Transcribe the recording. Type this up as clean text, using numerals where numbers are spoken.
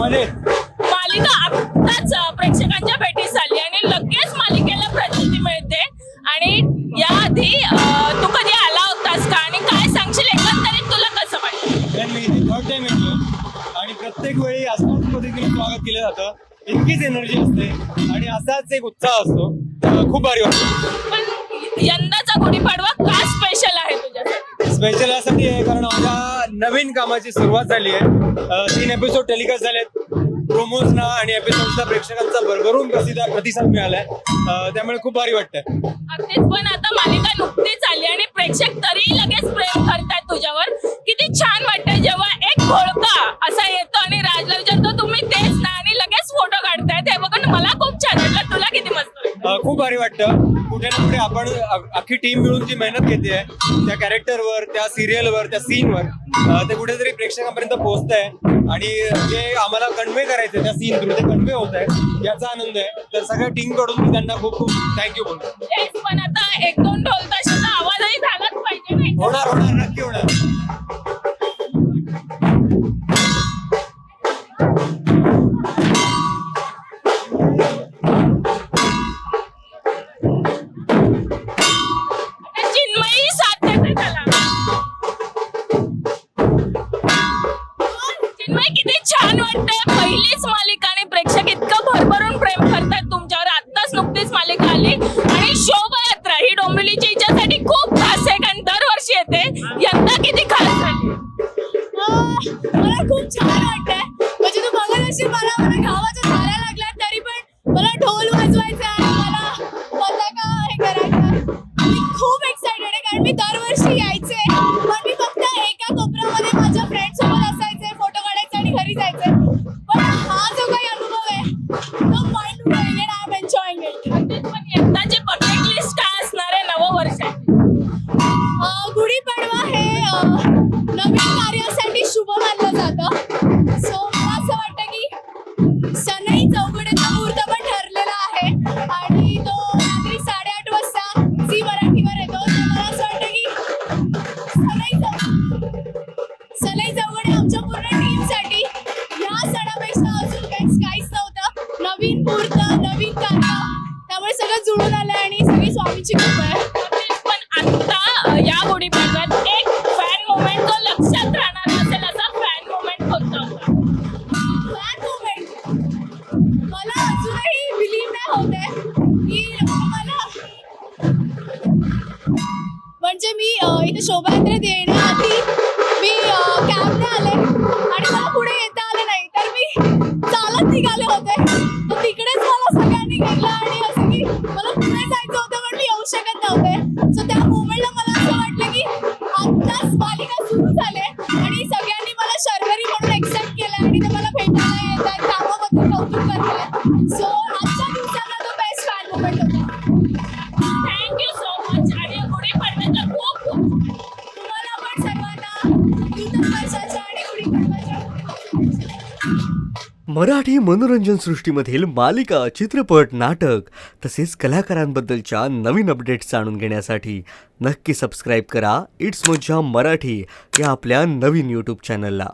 मध्ये मालिका आत्ताच प्रेक्षकांच्या भेटीस आली आणि लगेच मालिकेला प्रसिद्धी मिळते. आणि याआधी तू कधी आला होतास का आणि काय सांगशील एकंदरीत तुला कसं वाटतं? मी थर्ड टाइम येतो आणि प्रत्येक वेळी अशाच पद्धतीने स्वागत केलं जातं. इतकीच एनर्जी असते आणि असाच एक उत्साह असतो. खूप भारी वाटतं. पण यंदाचा गुढीपाडवा का स्पेशल आहे तुझ्यासाठी? स्पेशल यासाठी आहे कारण माझ्या नवीन कामाची सुरुवात झाली आहे. 3 एपिसोड टेलिकास्ट झालेत. प्रोमोजना आणि एपिसोडचा प्रेक्षकांचा भरभरून प्रतिसाद मिळालाय. त्यामुळे खूप भारी वाटतंय. अगदीच. पण आता मालिका नुकतीच आली आणि प्रेक्षक तरी लगेच प्रेम करतात तुझ्यावर. किती छान वाटतंय जेव्हा एक घोळका असा येतो आणि राजला विचारतो तुम्ही तेच ना आणि लगेच फोटो काढताय. ते बघून मला खूप छान वाटलं. तुला किती मस्त वाटलं? खूप भारी वाटतं. कुठे ना कुठे आपण अख्खी टीम मिळून जी मेहनत घेते त्या कॅरेक्टरवर, त्या सिरियलवर, त्या सीनवर ते कुठेतरी प्रेक्षकांपर्यंत पोहोचतंय आणि जे आम्हाला कन्वे करायचं त्या सीन थ्रू ते कन्वे होत आहे याचा आनंद आहे. तर सगळ्या टीम कडून मी त्यांना खूप खूप थँक्यू बोलतो. पण आता 1-2 ढोल ताशाचा आवाजही झालाच पाहिजे नाही? होणार नक्की होणार. चिन्मयी साथ देते त्याला. चिन्मयी किती छान वाटतंय. पहिलीच मालिका आणि प्रेक्षक इतकं भरभरून प्रेम करतात तुमच्यावर. आत्ताच नुकतीच मालिका आली आणि शोभायात्रा ही डोंबिवलीच्या हिच्यासाठी खूप खास आहे कारण दरवर्षी येते. यंदा किती खास झाली? मला खूप छान वाटतंय. म्हणजे तू बघत असेल मला गावाच्या झाल्या लागल्या तरी पण मला ढोल वाजवायचा आहे, मला पताका हे करायचं. मी खूप एक्साइटेड आहे कारण मी दरवर्षी यायचे पण मी फक्त एका कोपऱ्यामध्ये माझ्या फ्रेंड सोबत असायचे, फोटो काढायचे आणि घरी जायचे. पण हा जो काही अनुभव आहे तो mind blowing and I am enjoying it. पण यंदाची बकेट लिस्ट काय असणार आहे नववर्षाची? गुढीपाडवा हे नवीन कार्यासाठी शुभ मानलं जातं. सो मला असं वाटतं की सनई चौघड्याचा मुहूर्त पण ठरलेला आहे आणि तो रात्री 8:30 वाजता झी मराठीवर येतो. तर मला असं वाटतं की सनई चौघडे आमच्या पूर्ण टीमसाठी या सणापेक्षा अजून काहीच नव्हतं. नवीन मुहूर्त, नवीन कार्य, त्यामुळे सगळं जुळून आलं आणि सगळी स्वामीची कृपा आहे. पण आता या गुढीपाडव्यात एक फॅन मोमेंट जो लक्षात राहणार असेल असा फॅन मोमेंट कोणता होता? फॅन मोमेंट मला अजूनही बिलीव्ह नाही होते की मला म्हणजे मी इथे शोभायात्रेत येण्याआधी मी कॅबने आले आणि मला पुढे येता आले नाही तर मी चालत निघाले होते. तर तिकडेच मला सगळ्यांनी घेतलं आणि असं की मला पुढे जायचं होतं पण मी येऊ शकत नव्हते. सो त्या मोमेंटला मला असं वाटलं की आत्ताच मालिका सुरू झाले आणि सगळ्यांनी मला शर्वरी म्हणून एक्सेप्ट केलं आणि ते मला भेटायला येतात, कामाबद्दल कौतुक करतात. सो आजच्या दिवसाला तो बेस्ट फॅन मोमेंट होता. Thank you so much. आणि गुढीपाडव्याच्या खूप खूप तुम्हाला पण सर्वांना नूतन वर्षाच्या आणि गुढीपाडव्याच्या मराठी मनोरंजन सृष्टीमधील मालिका, चित्रपट, नाटक तसेच कलाकारांबद्दलच्या नवीन अपडेट्स जाणून घेण्यासाठी नक्की सबस्क्राईब करा इट्स मज्जा मराठी या आपल्या नवीन यूट्यूब चॅनलला.